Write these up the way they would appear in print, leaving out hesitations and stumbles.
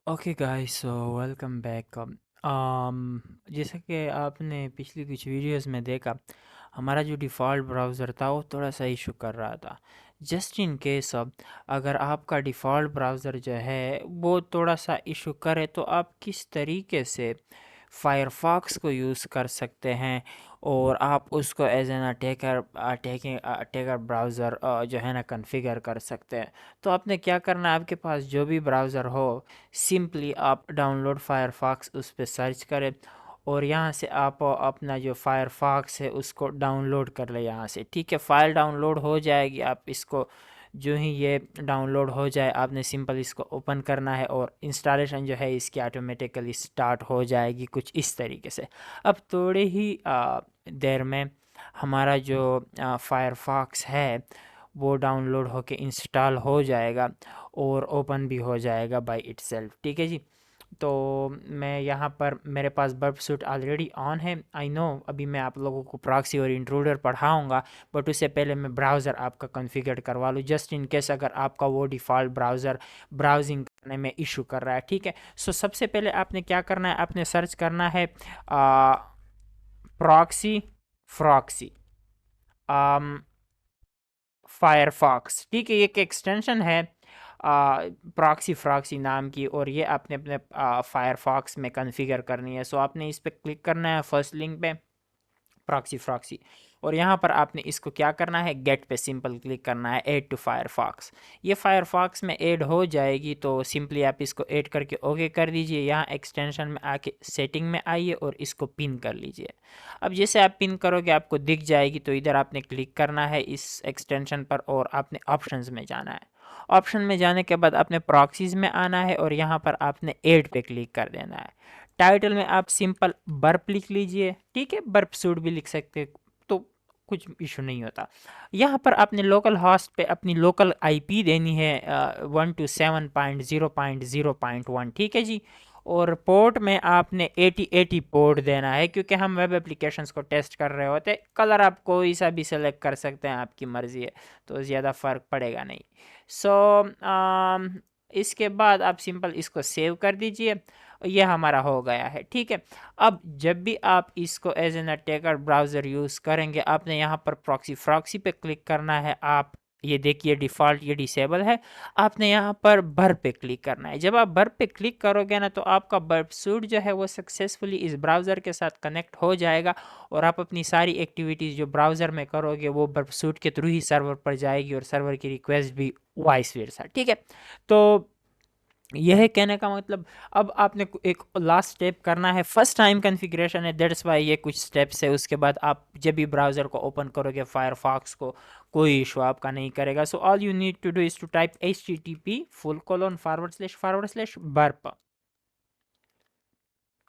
Okay guys, so welcome back. जैसा कि आपने पिछली कुछ वीडियोस में देखा, हमारा जो डिफ़ॉल्ट ब्राउज़र था वो थोड़ा सा इशू कर रहा था। जस्ट इन केस अब अगर आपका डिफ़ॉल्ट ब्राउज़र जो है वो थोड़ा सा इशू करे तो आप किस तरीके से फायरफॉक्स को यूज़ कर सकते हैं और आप उसको एज एन टेकर ब्राउज़र जो है ना कॉन्फ़िगर कर सकते हैं। तो आपने क्या करना है, आपके पास जो भी ब्राउज़र हो सिंपली आप डाउनलोड फायरफॉक्स उस पर सर्च करें और यहाँ से आप अपना जो फायरफॉक्स है उसको डाउनलोड कर ले यहाँ से। ठीक है, फाइल डाउनलोड हो जाएगी। आप इसको जो ही ये डाउनलोड हो जाए आपने सिंपल इसको ओपन करना है और इंस्टॉलेशन जो है इसकी ऑटोमेटिकली स्टार्ट हो जाएगी कुछ इस तरीके से। अब थोड़े ही देर में हमारा जो फायरफॉक्स है वो डाउनलोड होके इंस्टॉल हो जाएगा और ओपन भी हो जाएगा बाय इटसेल्फ। ठीक है जी। तो मैं यहाँ पर मेरे पास बर्ब सूट ऑलरेडी ऑन है। आई नो अभी मैं आप लोगों को प्रॉक्सी और इंट्रूडर पढ़ाऊँगा, बट उससे पहले मैं ब्राउज़र आपका कॉन्फ़िगर करवा लूँ जस्ट इन केस अगर आपका वो डिफ़ॉल्ट ब्राउज़र ब्राउजिंग करने में इशू कर रहा है। ठीक है, सो सबसे पहले आपने क्या करना है, आपने सर्च करना है प्रॉक्सी फ्रॉक्सी फायरफॉक्स। ठीक है, ये एक एक्सटेंशन है प्रॉक्सी फ्रॉक्सी नाम की और ये आपने अपने फायरफॉक्स में कॉन्फ़िगर करनी है। सो आपने इस पर क्लिक करना है फर्स्ट लिंक पे, प्रॉक्सी फ्रॉक्सी, और यहाँ पर आपने इसको क्या करना है, गेट पे सिंपल क्लिक करना है, ऐड टू फायरफॉक्स। ये फायरफॉक्स में ऐड हो जाएगी तो सिंपली आप इसको ऐड करके ओके कर दीजिए। यहाँ एक्सटेंशन में आके सेटिंग में आइए और इसको पिन कर लीजिए। अब जैसे आप पिन करोगे आपको दिख जाएगी, तो इधर आपने क्लिक करना है इस एक्सटेंशन पर और आपने ऑप्शंस में जाना है। ऑप्शन में जाने के बाद आपने प्रॉक्सीज में आना है और यहाँ पर आपने ऐड पे क्लिक कर देना है। टाइटल में आप सिंपल बर्प लिख लीजिए। ठीक है, बर्प सूट भी लिख सकते हैं, तो कुछ इशू नहीं होता। यहाँ पर आपने लोकल होस्ट पे अपनी लोकल आईपी देनी है 127.0.0.1। ठीक है जी। और पोर्ट में आपने 8080 पोर्ट देना है क्योंकि हम वेब एप्लीकेशंस को टेस्ट कर रहे होते। कलर आप कोई सा भी सेलेक्ट कर सकते हैं, आपकी मर्ज़ी है, तो ज़्यादा फ़र्क पड़ेगा नहीं। सो इसके बाद आप सिंपल इसको सेव कर दीजिए। ये हमारा हो गया है। ठीक है, अब जब भी आप इसको as an attacker browser use करेंगे आपने यहाँ पर प्रॉक्सी फ्रॉक्सी पे क्लिक करना है। आप ये देखिए डिफ़ॉल्ट ये डिसेबल है, आपने यहाँ पर बर्प पे क्लिक करना है। जब आप बर्प पे क्लिक करोगे ना तो आपका बर्प सूट जो है वो सक्सेसफुली इस ब्राउज़र के साथ कनेक्ट हो जाएगा और आप अपनी सारी एक्टिविटीज़ जो ब्राउज़र में करोगे वो बर्प सूट के थ्रू ही सर्वर पर जाएगी और सर्वर की रिक्वेस्ट भी वाइस वर्सा। ठीक है, तो यह है कहने का मतलब। अब आपने एक लास्ट स्टेप करना है, फर्स्ट टाइम कॉन्फ़िगरेशन है, दैट्स वाई ये कुछ स्टेप्स है। उसके बाद आप जब भी ब्राउज़र को ओपन करोगे फायरफॉक्स को कोई इशू आपका नहीं करेगा। So all you need to do is to type http:///burp।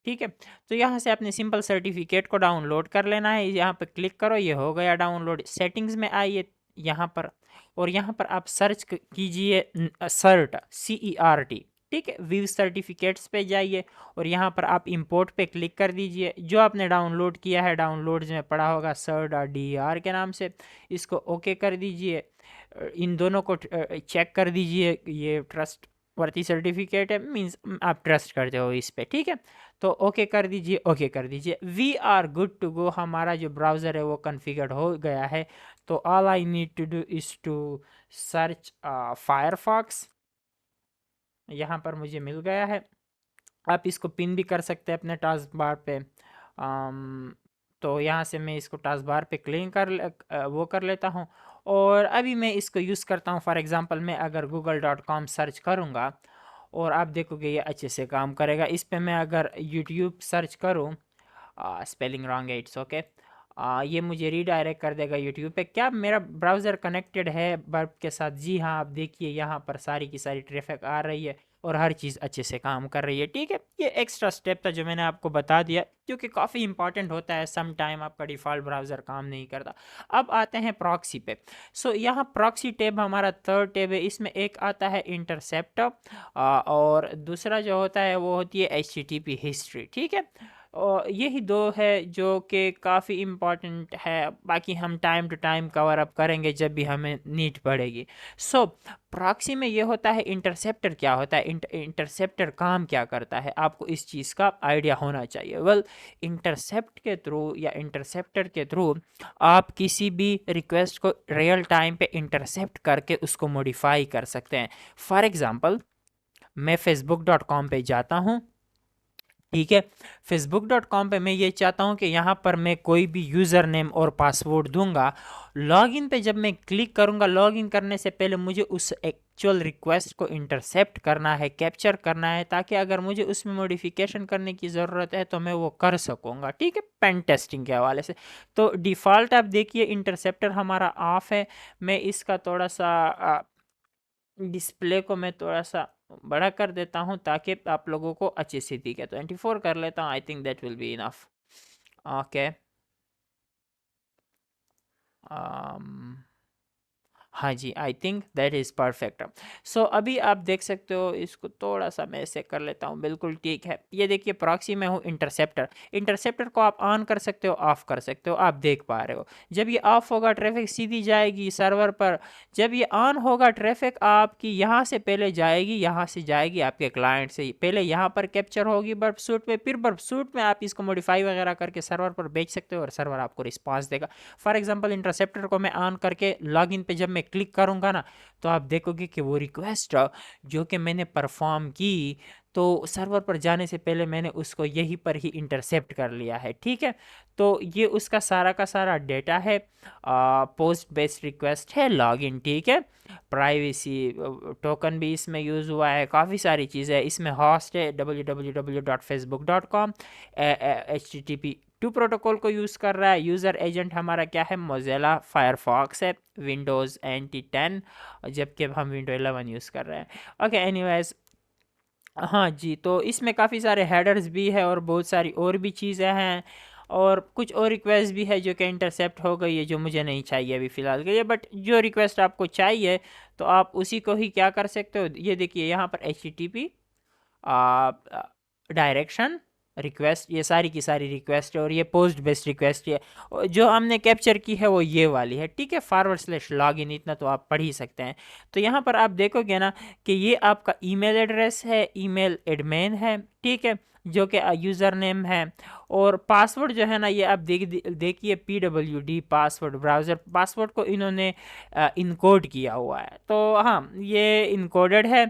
ठीक है, तो यहाँ से अपने सिंपल सर्टिफिकेट को डाउनलोड कर लेना है। यहाँ पे क्लिक करो, ये हो गया डाउनलोड। सेटिंग्स में आइए यहाँ पर और यहाँ पर आप सर्च कीजिए CERT। ठीक है, व्यू सर्टिफिकेट्स पे जाइए और यहाँ पर आप इंपोर्ट पे क्लिक कर दीजिए। जो आपने डाउनलोड किया है डाउनलोड्स में पड़ा होगा CERT के नाम से, इसको ओके कर दीजिए। इन दोनों को चेक कर दीजिए, ये ट्रस्ट वर्ती सर्टिफिकेट है, मीन्स आप ट्रस्ट करते हो इस पे। ठीक है, तो ओके कर दीजिए, ओके कर दीजिए। We are good to go, हमारा जो ब्राउज़र है वो कॉन्फ़िगर्ड हो गया है। तो all I need to do is to search Firefox. यहाँ पर मुझे मिल गया है, आप इसको पिन भी कर सकते हैं अपने टास्क बार पे। तो यहाँ से मैं इसको टास्क बार पे वो कर लेता हूँ और अभी मैं इसको यूज़ करता हूँ। फॉर एग्ज़ाम्पल मैं अगर google.com सर्च करूँगा और आप देखोगे ये अच्छे से काम करेगा। इस पे मैं अगर यूट्यूब सर्च करूँ, स्पेलिंग रॉन्ग है, इट्स ओके। ये मुझे रीडायरेक्ट कर देगा यूट्यूब पे। क्या मेरा ब्राउज़र कनेक्टेड है बर्ब के साथ? जी हाँ, आप देखिए यहाँ पर सारी की सारी ट्रैफिक आ रही है और हर चीज़ अच्छे से काम कर रही है। ठीक है, ये एक्स्ट्रा स्टेप था जो मैंने आपको बता दिया क्योंकि काफ़ी इंपॉर्टेंट होता है। सम टाइम आपका डिफ़ॉल्ट ब्राउज़र काम नहीं करता। अब आते हैं प्रॉक्सी पे। सो यहाँ प्रॉक्सी टैब हमारा थर्ड टैब है। इसमें एक आता है इंटरसेप्ट और दूसरा जो होता है वो होती है HTTP हिस्ट्री। ठीक है, और यही दो है जो कि काफ़ी इम्पॉर्टेंट है, बाकी हम time to time cover up करेंगे जब भी हमें नीड पड़ेगी। सो प्रॉक्सी में ये होता है। इंटरसेप्टर क्या होता है, इंटरसेप्टर काम क्या करता है, आपको इस चीज़ का आइडिया होना चाहिए। वेल, इंटरसेप्ट के थ्रू या इंटरसेप्टर के थ्रू आप किसी भी रिक्वेस्ट को रियल टाइम पे इंटरसेप्ट करके उसको मॉडिफाई कर सकते हैं। फॉर एग्ज़ाम्पल, मैं facebook.com पे जाता हूँ, ठीक है। facebook.com पे मैं ये चाहता हूँ कि यहाँ पर मैं कोई भी यूज़र नेम और पासवर्ड दूंगा। लॉगिन पे जब मैं क्लिक करूँगा, लॉगिन करने से पहले मुझे उस एक्चुअल रिक्वेस्ट को इंटरसेप्ट करना है, कैप्चर करना है, ताकि अगर मुझे उसमें मॉडिफिकेशन करने की ज़रूरत है तो मैं वो कर सकूँगा, ठीक है, पेन टेस्टिंग के हवाले से। तो डिफ़ॉल्ट आप देखिए इंटरसेप्टर हमारा ऑफ है। मैं इसका थोड़ा सा डिस्प्ले को मैं थोड़ा सा बड़ा कर देता हूँ ताकि आप लोगों को अच्छे से दिखे। 24 कर लेता हूँ, I think that will be enough. Okay, हाँ जी, I think that is perfect. So अभी आप देख सकते हो, इसको थोड़ा सा मैं ऐसे कर लेता हूँ, बिल्कुल ठीक है। ये देखिए प्रॉक्सी में हूँ इंटरसेप्टर। इंटरसेप्टर को आप ऑन कर सकते हो, ऑफ कर सकते हो, आप देख पा रहे हो। जब ये ऑफ होगा ट्रैफिक सीधी जाएगी सर्वर पर। जब ये ऑन होगा ट्रैफिक आपकी यहाँ से पहले जाएगी, यहाँ से जाएगी आपके क्लाइंट से पहले यहाँ पर कैप्चर होगी बर्फ सूट में, फिर बर्फ सूट में आप इसको मॉडिफाई वगैरह करके सर्वर पर बेच सकते हो और सर्वर आपको रिस्पॉन्स देगा। फॉर एग्जांपल, इंटरसेप्टर को मैं ऑन करके लॉगिन पे जब मैं क्लिक करूंगा ना, तो आप देखोगे कि वो रिक्वेस्ट जो कि मैंने परफॉर्म की, तो सर्वर पर जाने से पहले मैंने उसको यहीं पर ही इंटरसेप्ट कर लिया है, ठीक है। तो ये उसका सारा का सारा डेटा है। पोस्ट बेस्ड रिक्वेस्ट है, लॉगिन, ठीक है। प्राइवेसी टोकन भी इसमें यूज़ हुआ है, काफ़ी सारी चीज़ें हैं इसमें। हॉस्ट है www.facebook.com। HTTP 2 प्रोटोकॉल को यूज़ कर रहा है। यूज़र एजेंट हमारा क्या है, मोज़िला फायरफॉक्स है, विंडोज़ NT 10, जबकि अब हम विंडो 11 यूज़ कर रहे हैं। ओके, एनीवेज, हाँ जी, तो इसमें काफ़ी सारे हेडर्स भी है और बहुत सारी और भी चीज़ें हैं, और कुछ और रिक्वेस्ट भी है जो कि इंटरसेप्ट हो गई है, जो मुझे नहीं चाहिए अभी फ़िलहाल के लिए। बट जो रिक्वेस्ट आपको चाहिए तो आप उसी को ही क्या कर सकते हो, ये देखिए यहाँ पर HTTP डायरेक्शन रिक्वेस्ट, ये सारी की सारी रिक्वेस्ट है, और ये पोस्ट बेस्ड रिक्वेस्ट है। और जो हमने कैप्चर की है वो ये वाली है, ठीक है। /login, इतना तो आप पढ़ ही सकते हैं। तो यहाँ पर आप देखोगे ना कि ये आपका ईमेल एड्रेस है, ईमेल एडमिन है, ठीक है, जो कि यूज़र नेम है। और पासवर्ड जो है ना, ये आप देखिए PWD पासवर्ड, ब्राउज़र पासवर्ड को इन्होंने इनकोड किया हुआ है। तो हाँ, ये इनकोडेड है।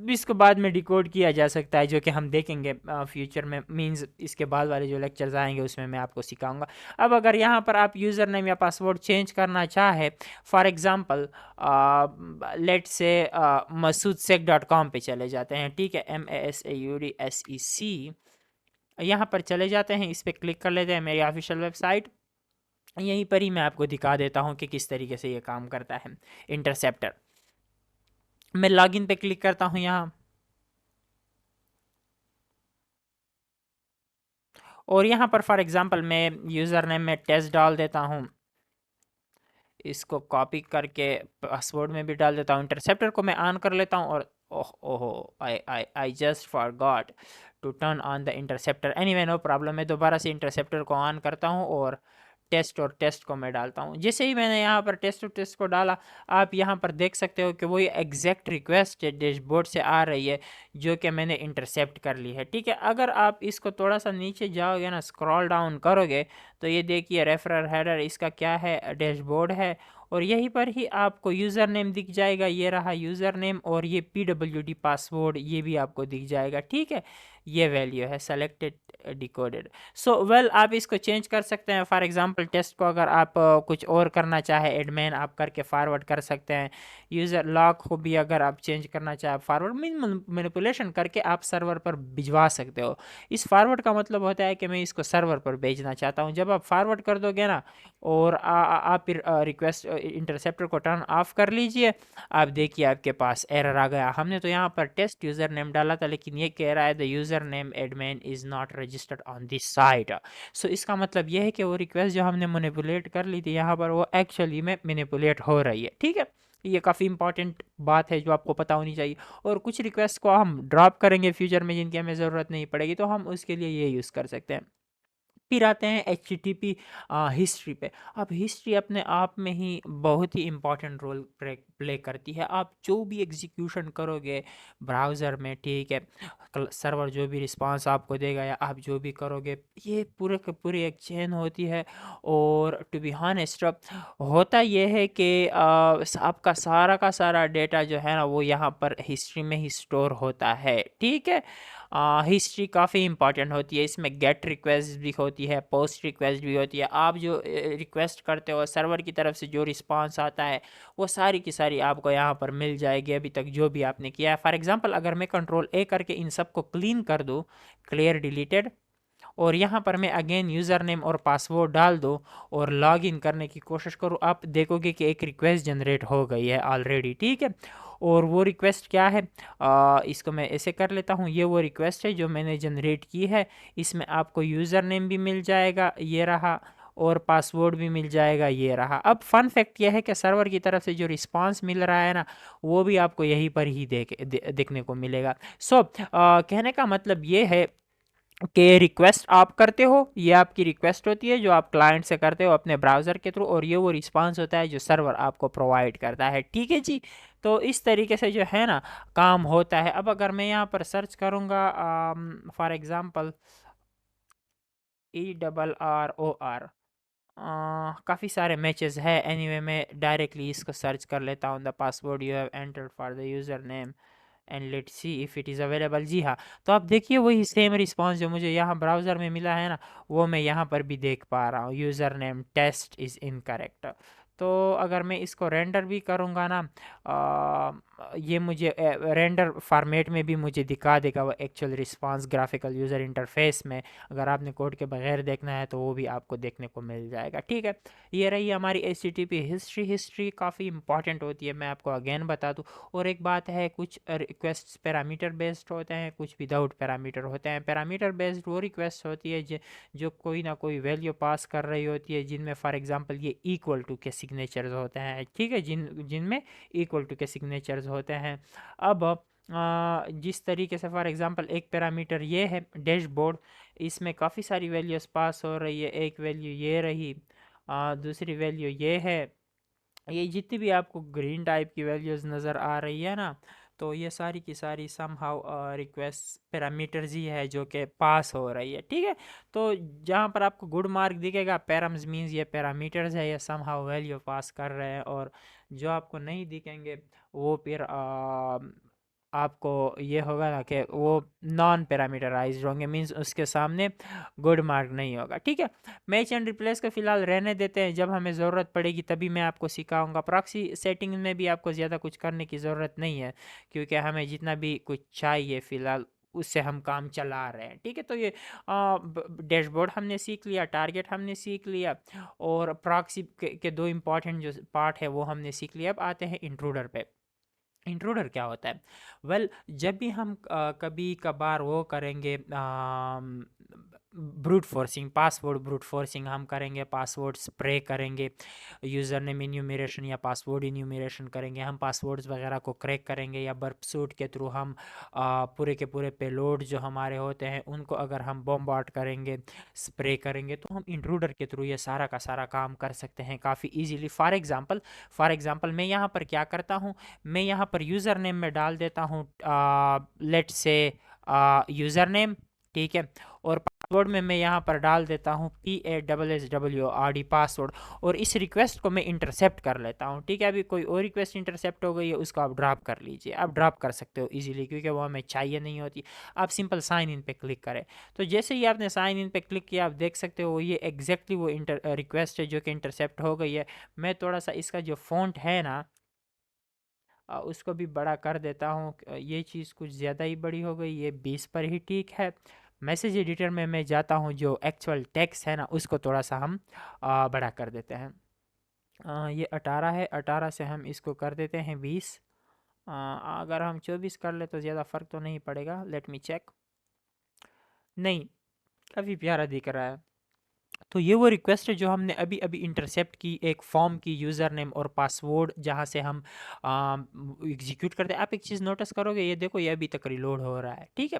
इसको बाद में डिकोड किया जा सकता है, जो कि हम देखेंगे फ्यूचर में, मींस इसके बाद वाले जो लेक्चर्स आएंगे उसमें मैं आपको सिखाऊंगा। अब अगर यहाँ पर आप यूज़र नेम या पासवर्ड चेंज करना चाहे, फॉर एग्ज़ाम्पल लेट से masoodSec.com पे चले जाते हैं, ठीक है, MASAUDSEC, यहाँ पर चले जाते हैं, इस पर क्लिक कर लेते हैं, मेरी ऑफिशियल वेबसाइट। यहीं पर ही मैं आपको दिखा देता हूँ कि किस तरीके से ये काम करता है इंटरसेप्टर। मैं लॉगिन पे क्लिक करता हूँ यहाँ, और यहाँ पर फॉर एग्जांपल मैं यूज़र नेम में टेस्ट डाल देता हूँ, इसको कॉपी करके पासवर्ड में भी डाल देता हूँ। इंटरसेप्टर को मैं ऑन कर लेता हूँ, और ओह ओहो, I just forgot to turn on the interceptor. Anyway, no problem, मैं दोबारा से इंटरसेप्टर को ऑन करता हूँ और टेस्ट और टेस्ट को मैं डालता हूँ। जैसे ही मैंने यहाँ पर टेस्ट और टेस्ट को डाला, आप यहाँ पर देख सकते हो कि वही एग्जैक्ट रिक्वेस्ट डैशबोर्ड से आ रही है जो कि मैंने इंटरसेप्ट कर ली है, ठीक है। अगर आप इसको थोड़ा सा नीचे जाओगे ना, स्क्रॉल डाउन करोगे, तो ये देखिए रेफरर हेडर इसका क्या है, डैशबोर्ड है, और यहीं पर ही आपको यूज़र नेम दिख जाएगा, ये रहा यूज़र नेम, और ये PWD पासवर्ड ये भी आपको दिख जाएगा, ठीक है। ये वैल्यू है सेलेक्टेड डिकोडेड। सो वेल, आप इसको चेंज कर सकते हैं। फॉर एग्जांपल, टेस्ट को अगर आप कुछ और करना चाहे एडमिन, आप करके फॉरवर्ड कर सकते हैं। यूज़र लॉक को भी अगर आप चेंज करना चाहे, फॉरवर्ड मीन मैनिपुलेशन करके आप सर्वर पर भिजवा सकते हो। इस फॉरवर्ड का मतलब होता है कि मैं इसको सर्वर पर भेजना चाहता हूँ। जब आप फॉरवर्ड कर दोगे ना, और आप फिर रिक्वेस्ट इंटरसेप्टर को टर्न ऑफ कर लीजिए, आप देखिए आपके पास एरर आ गया। हमने तो यहाँ पर टेस्ट यूज़र नेम डाला था, लेकिन ये कह रहा है the username admin is not registered on this site. So इसका मतलब ये है कि वो रिक्वेस्ट जो हमने मैनिपुलेट कर ली थी यहाँ पर, वो एक्चुअली में मैनिपुलेट हो रही है, ठीक है। ये काफ़ी इंपॉर्टेंट बात है जो आपको पता होनी चाहिए। और कुछ रिक्वेस्ट को हम ड्रॉप करेंगे फ्यूचर में जिनकी हमें ज़रूरत नहीं पड़ेगी, तो हम उसके लिए ये यूज़ कर सकते हैं। फिर आते हैं एचटीटीपी हिस्ट्री पे। अब हिस्ट्री अपने आप में ही बहुत ही इम्पोर्टेंट रोल प्ले करती है। आप जो भी एग्जीक्यूशन करोगे ब्राउज़र में, ठीक है, सर्वर जो भी रिस्पांस आपको देगा या आप जो भी करोगे, ये पूरे के पूरी एक चेन होती है। और टू बी हॉनेस्ट होता ये है कि आपका सारा का सारा डेटा जो है ना वो यहाँ पर हिस्ट्री में ही स्टोर होता है, ठीक है। हिस्ट्री काफ़ी इंपॉर्टेंट होती है, इसमें गेट रिक्वेस्ट भी होती है, पोस्ट रिक्वेस्ट भी होती है। आप जो रिक्वेस्ट करते हो सर्वर की तरफ से जो रिस्पांस आता है वो सारी की सारी आपको यहाँ पर मिल जाएगी, अभी तक जो भी आपने किया है। फॉर एग्जांपल अगर मैं कंट्रोल ए करके इन सब को क्लीन कर दूँ, क्लियर डिलीटेड, और यहाँ पर मैं अगेन यूज़र नेम और पासवर्ड डाल दूँ और लॉग इन करने की कोशिश करूँ, आप देखोगे कि एक रिक्वेस्ट जनरेट हो गई है ऑलरेडी, ठीक है। और वो रिक्वेस्ट क्या है, इसको मैं ऐसे कर लेता हूँ, ये वो रिक्वेस्ट है जो मैंने जनरेट की है। इसमें आपको यूज़र नेम भी मिल जाएगा, ये रहा, और पासवर्ड भी मिल जाएगा, ये रहा। अब फन फैक्ट यह है कि सर्वर की तरफ से जो रिस्पांस मिल रहा है ना वो भी आपको यहीं पर ही देखने को मिलेगा। सो कहने का मतलब ये है कि रिक्वेस्ट आप करते हो, ये आपकी रिक्वेस्ट होती है जो आप क्लाइंट से करते हो अपने ब्राउज़र के थ्रू, और ये वो रिस्पांस होता है जो सर्वर आपको प्रोवाइड करता है, ठीक है जी। तो इस तरीके से जो है ना काम होता है। अब अगर मैं यहाँ पर सर्च करूँगा फॉर एग्ज़ाम्पल ERROR, काफ़ी सारे मैचेस है। एनीवे मैं डायरेक्टली इसको सर्च कर लेता हूँ, the password you have entered for the username and let's see if it is available. जी हाँ, तो आप देखिए वही सेम रिस्पांस जो मुझे यहाँ ब्राउज़र में मिला है ना वो मैं यहाँ पर भी देख पा रहा हूँ, user name test is incorrect. तो अगर मैं इसको रेंडर भी करूँगा ना, ये मुझे रेंडर फॉर्मेट में भी मुझे दिखा देगा वो actual response graphical user interface में। अगर आपने कोड के बगैर देखना है तो वो भी आपको देखने को मिल जाएगा, ठीक है। ये रही हमारी HTTP हिस्ट्री। हिस्ट्री काफ़ी इंपॉर्टेंट होती है, मैं आपको अगेन बता दूँ। और एक बात है, कुछ रिक्वेस्ट पैरामीटर बेस्ड होते हैं, कुछ विदाउट पैरामीटर होते हैं। पैरामीटर बेस्ड वो रिक्वेस्ट होती है जो कोई ना कोई वैल्यू पास कर रही होती है, जिनमें फॉर एग्जांपल ये इक्वल टू के सिग्नेचर्स होते हैं, ठीक है, जिनमें इक्वल टू के सिग्नेचर्स होते हैं। अब जिस तरीके से फॉर एग्जांपल एक पैरामीटर ये है डैशबोर्ड, इसमें काफ़ी सारी वैल्यूज़ पास हो रही है। एक वैल्यू ये रही, दूसरी वैल्यू ये है, ये जितनी भी आपको ग्रीन टाइप की वैल्यूज़ नज़र आ रही है ना, तो ये सारी की सारी समहाउ रिक्वेस्ट पैरामीटर्स ही है जो कि पास हो रही है, ठीक है। तो जहाँ पर आपको गुड मार्क दिखेगा, पैराम्स मीन्स ये पैरामीटर्स है, ये समहाउ वैल्यू पास कर रहे हैं। और जो आपको नहीं दिखेंगे वो फिर आपको ये होगा ना कि वो नॉन पैरामीटराइज्ड होंगे, मीन्स उसके सामने गुड मार्क नहीं होगा, ठीक है। मैच एंड रिप्लेस को फिलहाल रहने देते हैं, जब हमें ज़रूरत पड़ेगी तभी मैं आपको सिखाऊंगा। प्रॉक्सी सेटिंग में भी आपको ज़्यादा कुछ करने की ज़रूरत नहीं है, क्योंकि हमें जितना भी कुछ चाहिए फ़िलहाल उससे हम काम चला रहे हैं, ठीक है। तो ये डैशबोर्ड हमने सीख लिया, टारगेट हमने सीख लिया, और प्रॉक्सी के दो इम्पॉर्टेंट जो पार्ट है वो हमने सीख लिया। अब आते हैं इंट्रूडर पे। इंट्रूडर क्या होता है? वेल जब भी हम कभी कभार वो करेंगे brute forcing, password brute forcing हम करेंगे, पासवर्ड स्प्रे करेंगे, यूज़र नेम इन्यूमरेशन या पासवर्ड इन्यूमरेशन करेंगे, हम पासवर्ड्स वगैरह को क्रैक करेंगे, या बर्प सूट के थ्रू हम पूरे के पूरे पेलोड जो हमारे होते हैं उनको अगर हम बॉम्बार्ड करेंगे, स्प्रे करेंगे, तो हम इंट्रूडर के थ्रू ये सारा का सारा काम कर सकते हैं काफ़ी ईजीली। फॉर एग्ज़ाम्पल मैं यहाँ पर क्या करता हूँ, मैं यहाँ पर यूज़र नेम में डाल देता हूँ लेट्स से यूज़र नेम, ठीक है। और पासवर्ड में मैं यहाँ पर डाल देता हूँ PASSWORD पासवर्ड, और इस रिक्वेस्ट को मैं इंटरसेप्ट कर लेता हूँ, ठीक है। अभी कोई और रिक्वेस्ट इंटरसेप्ट हो गई है उसको आप ड्रॉप कर लीजिए, आप ड्रॉप कर सकते हो इजीली, क्योंकि वो हमें चाहिए नहीं होती। आप सिंपल साइन इन पे क्लिक करें, तो जैसे ही आपने साइन इन पे क्लिक किया आप देख सकते हो ये एग्जैक्टली वो रिक्वेस्ट है जो कि इंटरसेप्ट हो गई है। मैं थोड़ा सा इसका जो फ़ॉन्ट है ना उसको भी बड़ा कर देता हूँ, ये चीज़ कुछ ज़्यादा ही बड़ी हो गई, ये 20 पर ही ठीक है। मैसेज एडिटर में मैं जाता हूँ, जो एक्चुअल टेक्स्ट है ना उसको थोड़ा सा हम बड़ा कर देते हैं। ये 18 है, 18 से हम इसको कर देते हैं 20। अगर हम 24 कर ले तो ज़्यादा फ़र्क तो नहीं पड़ेगा, लेट मी चेक। नहीं, काफ़ी प्यारा दिख रहा है। तो ये वो रिक्वेस्ट है जो हमने अभी अभी इंटरसेप्ट की, एक फॉर्म की यूज़र नेम और पासवर्ड जहाँ से हम एग्जीक्यूट करते हैं। आप एक चीज़ नोटिस करोगे, ये देखो ये अभी तक रिलोड हो रहा है, ठीक है।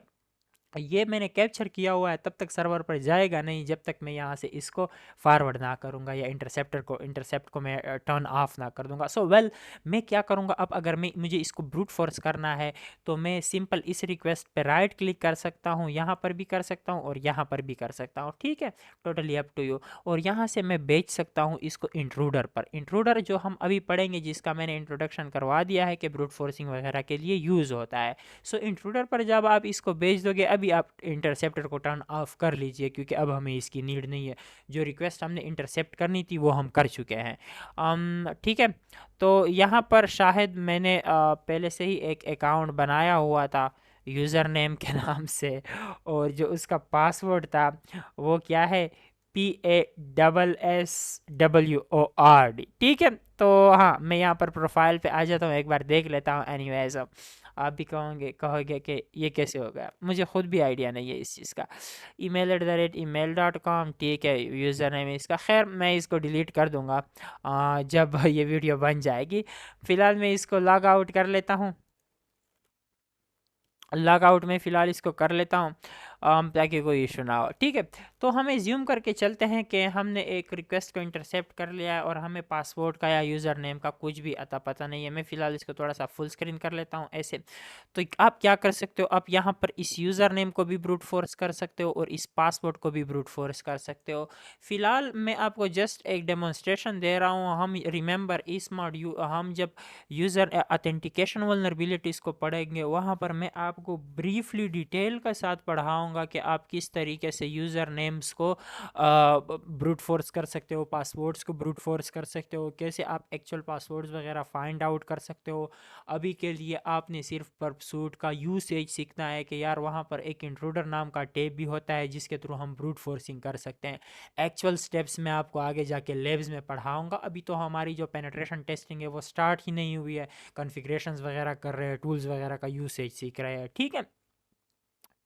ये मैंने कैप्चर किया हुआ है, तब तक सर्वर पर जाएगा नहीं जब तक मैं यहाँ से इसको फॉरवर्ड ना करूँगा या इंटरसेप्ट को मैं टर्न ऑफ ना कर दूंगा। सो वेल, मैं क्या करूँगा अब, अगर मैं मुझे इसको ब्रूट फोर्स करना है तो मैं सिंपल इस रिक्वेस्ट पे राइट क्लिक कर सकता हूँ, यहाँ पर भी कर सकता हूँ और यहाँ पर भी कर सकता हूँ, ठीक है, टोटली अप टू यू। और यहाँ से मैं बेच सकता हूँ इसको इंट्रूडर पर। इंट्रूडर जो हम अभी पढ़ेंगे, जिसका मैंने इंट्रोडक्शन करवा दिया है कि ब्रूट फोर्सिंग वगैरह के लिए यूज़ होता है। सो इंट्रूडर पर जब आप इसको भेज दोगे, अभी आप इंटरसेप्टर को टर्न ऑफ कर लीजिए क्योंकि अब हमें इसकी नीड नहीं है। जो रिक्वेस्ट हमने इंटरसेप्ट करनी थी वो हम कर चुके हैं, ठीक है। तो यहाँ पर शायद मैंने पहले से ही एक अकाउंट बनाया हुआ था यूज़र नेम के नाम से, और जो उसका पासवर्ड था वो क्या है, PASSWORD, ठीक है। तो हाँ, मैं यहाँ पर प्रोफाइल पे आ जाता हूँ, एक बार देख लेता हूँ। एनीवेज, आप भी कहोगे कि ये कैसे हो गया, मुझे खुद भी आइडिया नहीं है इस चीज़ का। email@email.com, ठीक है, यूज़र नेम इसका, खैर मैं इसको डिलीट कर दूंगा जब ये वीडियो बन जाएगी। फ़िलहाल मैं इसको लॉग आउट कर लेता हूँ, लॉग आउट में फ़िलहाल इसको कर लेता हूँ ताकि कोई इशू ना हो, ठीक है। तो हमें ज़ूम करके चलते हैं कि हमने एक रिक्वेस्ट को इंटरसेप्ट कर लिया है और हमें पासवर्ड का या यूज़र नेम का कुछ भी अता पता नहीं है। मैं फ़िलहाल इसको थोड़ा सा फुल स्क्रीन कर लेता हूँ ऐसे। तो आप क्या कर सकते हो, आप यहाँ पर इस यूज़र नेम को भी ब्रूट फोर्स कर सकते हो और इस पासवर्ड को भी ब्रूट फोर्स कर सकते हो। फ़िलहाल मैं आपको जस्ट एक डेमोन्स्ट्रेशन दे रहा हूँ। हम रिमेंबर इस मॉड्यूल, हम जब यूज़र ऑथेंटिकेशन वल्नरेबिलिटीज़ को पढ़ेंगे वहाँ पर मैं आपको ब्रीफली डिटेल के साथ पढ़ाऊँगा कि आप किस तरीके से यूज़र नेम्स को ब्रूट फोर्स कर सकते हो, पासवर्ड्स को ब्रूट फोर्स कर सकते हो, कैसे आप एक्चुअल पासवर्ड्स वगैरह फाइंड आउट कर सकते हो। अभी के लिए आपने सिर्फ परसूट का यूसेज सीखना है कि यार वहाँ पर एक इंट्रूडर नाम का टैब भी होता है जिसके थ्रू हम ब्रूट फोर्सिंग कर सकते हैं। एक्चुअल स्टेप्स मैं आपको आगे जाके लैब्स में पढ़ाऊँगा। अभी तो हमारी जो पेनिट्रेशन टेस्टिंग है वो स्टार्ट ही नहीं हुई है, कॉन्फ़िगरेशंस वगैरह कर रहे हैं, टूल्स वगैरह का यूसेज सीख रहे हैं, ठीक है।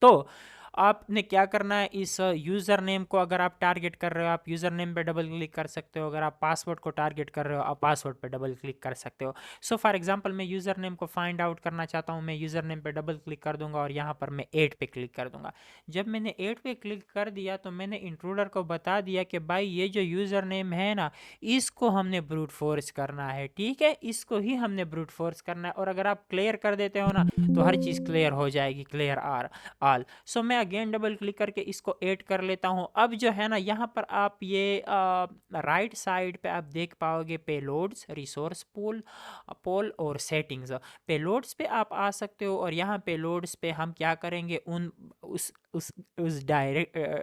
तो आपने क्या करना है, इस यूज़र नेम को अगर आप टारगेट कर रहे हो, आप यूज़र नेम पे डबल क्लिक कर सकते हो। अगर आप पासवर्ड को टारगेट कर रहे हो, आप पासवर्ड पे डबल क्लिक कर सकते हो। सो फॉर एग्जांपल, मैं यूज़र नेम को फाइंड आउट करना चाहता हूँ, मैं यूज़र नेम पे डबल क्लिक कर दूंगा और यहाँ पर मैं 8 पे क्लिक कर दूंगा। जब मैंने 8 पे क्लिक कर दिया तो मैंने इंट्रूडर को बता दिया कि भाई ये जो यूज़र नेम है ना, इसको हमने ब्रूट फोर्स करना है, ठीक है, इसको ही हमने ब्रूट फोर्स करना है। और अगर आप क्लियर कर देते हो ना तो हर चीज़ क्लियर हो जाएगी, क्लियर आल। सो मैं अगेन डबल क्लिक करके इसको ऐड कर लेता हूँ। अब जो है ना, यहाँ पर आप ये राइट साइड पे आप देख पाओगे पेलोड्स, रिसोर्स पोल और सेटिंग्स। पेलोड्स पे आप आ सकते हो और यहाँ पेलोड्स पे हम क्या करेंगे,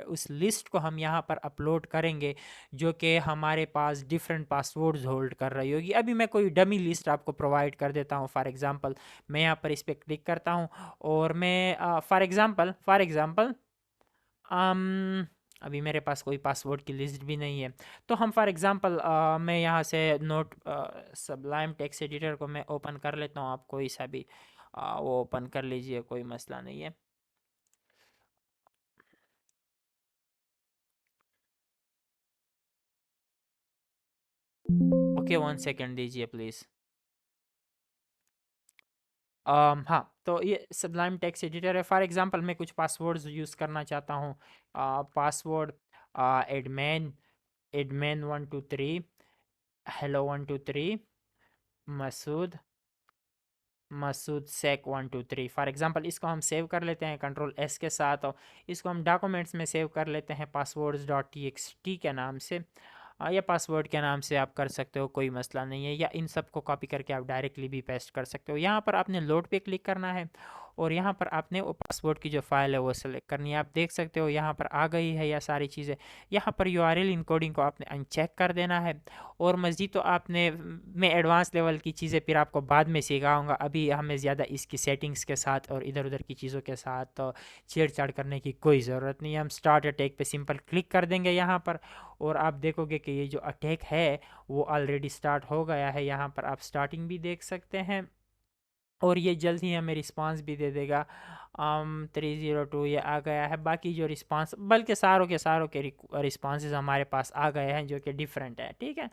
उस लिस्ट को हम यहाँ पर अपलोड करेंगे जो कि हमारे पास डिफरेंट पासवर्ड्स होल्ड कर रही होगी। अभी मैं कोई डमी लिस्ट आपको प्रोवाइड कर देता हूँ। फॉर एग्जांपल, मैं यहाँ पर इस पर क्लिक करता हूँ और मैं फॉर एग्जांपल अभी मेरे पास कोई पासवर्ड की लिस्ट भी नहीं है। तो हम फॉर एग्जांपल मैं यहाँ से नोट सबलाइम टेक्स्ट एडिटर को मैं ओपन कर लेता हूँ। आप कोई सा भी वो ओपन कर लीजिए, कोई मसला नहीं है। ओके, 1 सेकेंड दीजिए प्लीज़। हाँ, तो ये सबलाइम टेक्स्ट एडिटर है। फॉर एग्जांपल, मैं कुछ पासवर्ड्स यूज़ करना चाहता हूँ। Password admin admin 123, hello 123, Masood Masood sec 123। For example, इसको हम सेव कर लेते हैं कंट्रोल एस के साथ और इसको हम डॉक्यूमेंट्स में सेव कर लेते हैं पासवर्ड्स डॉट टी के नाम से, या पासवर्ड के नाम से आप कर सकते हो, कोई मसला नहीं है। या इन सब को कॉपी करके आप डायरेक्टली भी पेस्ट कर सकते हो। यहाँ पर आपने लोड पे क्लिक करना है और यहाँ पर आपने वो पासवर्ड की जो फाइल है वो सेलेक्ट करनी है। आप देख सकते हो यहाँ पर आ गई है यह सारी चीज़ें। यहाँ पर यूआरएल इनकोडिंग को आपने अनचेक कर देना है। और मज़ीद तो आपने, मैं एडवांस लेवल की चीज़ें फिर आपको बाद में सिखाऊंगा। अभी हमें ज़्यादा इसकी सेटिंग्स के साथ और इधर उधर की चीज़ों के साथ तो छेड़छाड़ करने की कोई ज़रूरत नहीं है। हम स्टार्ट अटैक पे सिंपल क्लिक कर देंगे यहाँ पर और आप देखोगे कि ये जो अटैक है वो ऑलरेडी स्टार्ट हो गया है। यहाँ पर आप स्टार्टिंग भी देख सकते हैं और ये जल्द ही हमें रिस्पांस भी दे देगा। 302 ये आ गया है। बाकी जो रिस्पांस, बल्कि सारों के रिस्पांसेस हमारे पास आ गए हैं जो कि डिफरेंट है, ठीक है।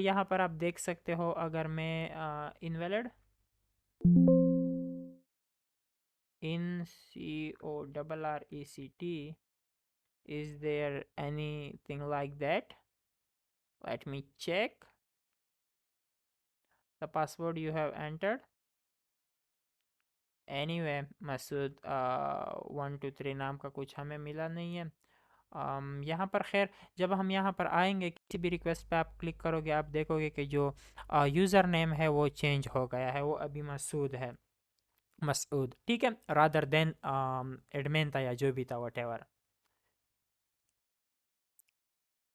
यहाँ पर आप देख सकते हो, अगर मैं invalid in CORRECT, is there anything like that? Let me check the password you have entered. Anyway, Masood 123 नाम का कुछ हमें मिला नहीं है। यहाँ पर खैर जब हम यहाँ पर आएंगे, किसी भी रिक्वेस्ट पे आप क्लिक करोगे, आप देखोगे कि जो यूज़र नेम है वो चेंज हो गया है, वो अभी मसूद है, मसूद, ठीक है, रादर देन एडमिन था या जो भी था, वट एवर।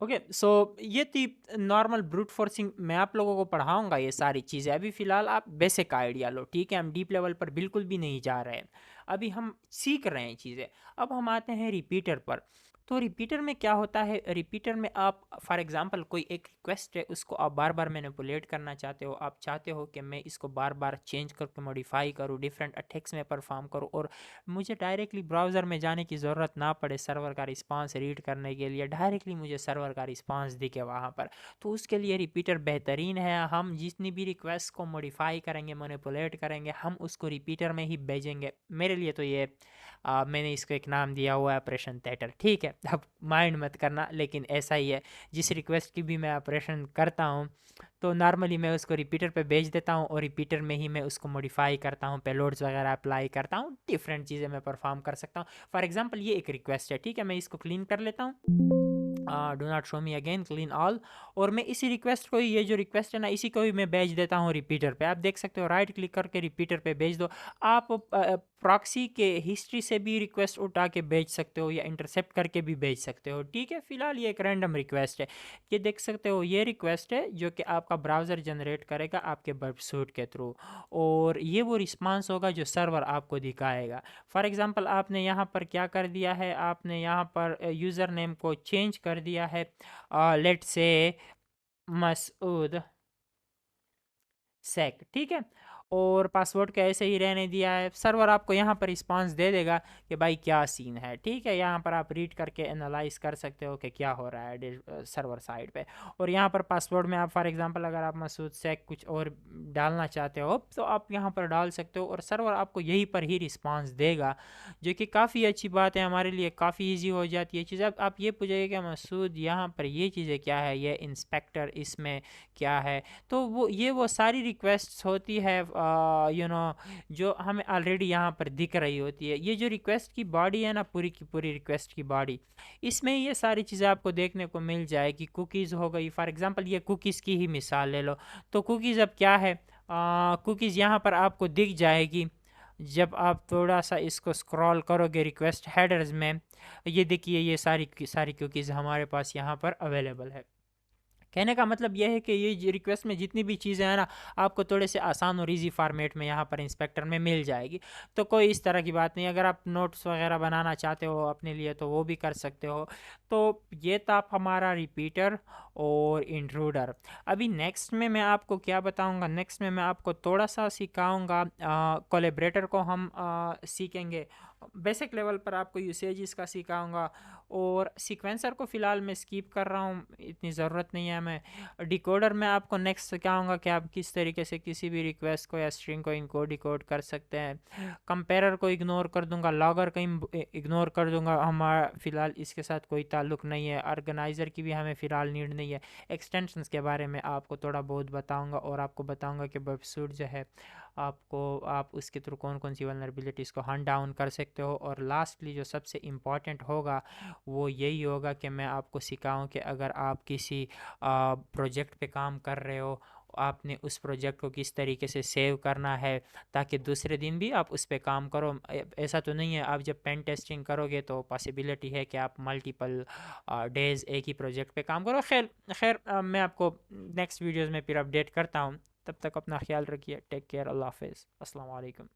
ओके, सो ये थी नॉर्मल ब्रूट फोर्सिंग। मैं आप लोगों को पढ़ाऊंगा ये सारी चीज़ें। अभी फ़िलहाल आप बेसिक आइडिया लो, ठीक है। हम डीप लेवल पर बिल्कुल भी नहीं जा रहे हैं, अभी हम सीख रहे हैं चीज़ें। अब हम आते हैं रिपीटर पर। तो रिपीटर में क्या होता है, रिपीटर में आप फॉर एग्जांपल कोई एक रिक्वेस्ट है, उसको आप बार बार मैनिपुलेट करना चाहते हो। आप चाहते हो कि मैं इसको बार बार चेंज करके मॉडिफाई करूँ, डिफरेंट अटैक्स में परफॉर्म करूँ, और मुझे डायरेक्टली ब्राउज़र में जाने की ज़रूरत ना पड़े सर्वर का रिस्पांस रीड करने के लिए, डायरेक्टली मुझे सर्वर का रिस्पांस दिखे वहाँ पर। तो उसके लिए रिपीटर बेहतरीन है। हम जितनी भी रिक्वेस्ट को मॉडिफाई करेंगे, मैनिपुलेट करेंगे, हम उसको रिपीटर में ही भेजेंगे। मेरे लिए तो ये मैंने इसको एक नाम दिया हुआ है ऑपरेशन थेटर, ठीक है। अब माइंड मत करना, लेकिन ऐसा ही है। जिस रिक्वेस्ट की भी मैं ऑपरेशन करता हूँ, तो नॉर्मली मैं उसको रिपीटर पे भेज देता हूँ, और रिपीटर में ही मैं उसको मॉडिफाई करता हूँ, पेलोड्स वगैरह अप्लाई करता हूँ, डिफरेंट चीज़ें मैं परफॉर्म कर सकता हूँ। फॉर एग्जांपल ये एक रिक्वेस्ट है, ठीक है, मैं इसको क्लीन कर लेता हूँ, do not show me again, clean all. और मैं इसी रिक्वेस्ट को, ये जो रिक्वेस्ट है ना, इसी को ही मैं भेज देता हूँ रिपीटर पे। आप देख सकते हो, राइट क्लिक करके रिपीटर पे भेज दो। आप प्रॉक्सी के हिस्ट्री से भी रिक्वेस्ट उठा के भेज सकते हो, या इंटरसेप्ट करके भी भेज सकते हो, ठीक है। फिलहाल ये एक रैंडम रिक्वेस्ट है, ये देख सकते हो, ये रिक्वेस्ट है जो कि आपका ब्राउज़र जनरेट करेगा आपके वेबसूट के थ्रू, और ये वो रिस्पांस होगा जो सर्वर आपको दिखाएगा। फॉर एग्जांपल आपने यहाँ पर क्या कर दिया है, आपने यहाँ पर यूज़र नेम को चेंज कर दिया है, लेट से मसूद सेक, ठीक है, और पासवर्ड का ऐसे ही रहने दिया है। सर्वर आपको यहाँ पर रिस्पांस दे देगा कि भाई क्या सीन है, ठीक है। यहाँ पर आप रीड करके एनालाइज कर सकते हो कि क्या हो रहा है सर्वर साइड पे। और यहाँ पर पासवर्ड में आप फॉर एग्जांपल अगर आप मसूद सेक कुछ और डालना चाहते हो, तो आप यहाँ पर डाल सकते हो, और सर्वर आपको यहीं पर ही रिस्पांस देगा, जो कि काफ़ी अच्छी बात है, हमारे लिए काफ़ी ईजी हो जाती है चीज़। अब आप ये पूछेंगे कि मसूद यहाँ पर ये चीज़ें क्या है, ये इंस्पेक्टर इसमें क्या है, तो वो सारी रिक्वेस्ट्स होती है जो हमें ऑलरेडी यहाँ पर दिख रही होती है। ये जो रिक्वेस्ट की बॉडी है ना, पूरी की पूरी रिक्वेस्ट की बॉडी, इसमें ये सारी चीज़ें आपको देखने को मिल जाएगी। कुकीज़ हो गई, फॉर एग्जांपल ये कुकीज़ की ही मिसाल ले लो। तो कुकीज़ अब क्या है, कुकीज़ यहाँ पर आपको दिख जाएगी जब आप थोड़ा सा इसको स्क्रॉल करोगे रिक्वेस्ट हेडर्स में। ये देखिए, ये सारी सारी कुकीज़ हमारे पास यहाँ पर अवेलेबल है। कहने का मतलब यह है कि ये रिक्वेस्ट में जितनी भी चीज़ें हैं ना, आपको थोड़े से आसान और इजी फॉर्मेट में यहाँ पर इंस्पेक्टर में मिल जाएगी। तो कोई इस तरह की बात नहीं। अगर आप नोट्स वगैरह बनाना चाहते हो अपने लिए, तो वो भी कर सकते हो। तो ये था हमारा रिपीटर और इंट्रूडर। अभी नेक्स्ट में मैं आपको क्या बताऊँगा, नेक्स्ट में मैं आपको थोड़ा सा सिखाऊँगा, कोलेब्रेटर को हम सीखेंगे। बेसिक लेवल पर आपको यूसेज इसका सिखाऊंगा, और सीक्वेंसर को फ़िलहाल मैं स्किप कर रहा हूँ, इतनी ज़रूरत नहीं है हमें। डिकोडर में आपको नेक्स्ट सिखाऊंगा कि आप किस तरीके से किसी भी रिक्वेस्ट को या स्ट्रिंग को इनकोड डिकोड कर सकते हैं। कंपेरर को इग्नोर कर दूंगा, लॉगर को इग्नोर कर दूंगा, हमारा फ़िलहाल इसके साथ कोई ताल्लुक़ नहीं है। ऑर्गेनाइज़र की भी हमें फ़िलहाल नीड नहीं है। एक्सटेंशंस के बारे में आपको थोड़ा बहुत बताऊँगा, और आपको बताऊँगा कि वेबसूट जो है आप उसके थ्रू कौन कौन सी वल्नरेबिलिटीज़ को हंट डाउन कर सकते हो। और लास्टली जो सबसे इम्पॉर्टेंट होगा, वो यही होगा कि मैं आपको सिखाऊं कि अगर आप किसी प्रोजेक्ट पे काम कर रहे हो, आपने उस प्रोजेक्ट को किस तरीके से सेव करना है, ताकि दूसरे दिन भी आप उस पर काम करो। ऐसा तो नहीं है, आप जब पेन टेस्टिंग करोगे तो पॉसिबिलिटी है कि आप मल्टीपल डेज़ एक ही प्रोजेक्ट पे काम करो। खैर खैर मैं आपको नेक्स्ट वीडियोज़ में फिर अपडेट करता हूँ। तब तक अपना ख्याल रखिए, टेक केयर, अल्लाह हाफिज़, अस्सलाम वालेकुम।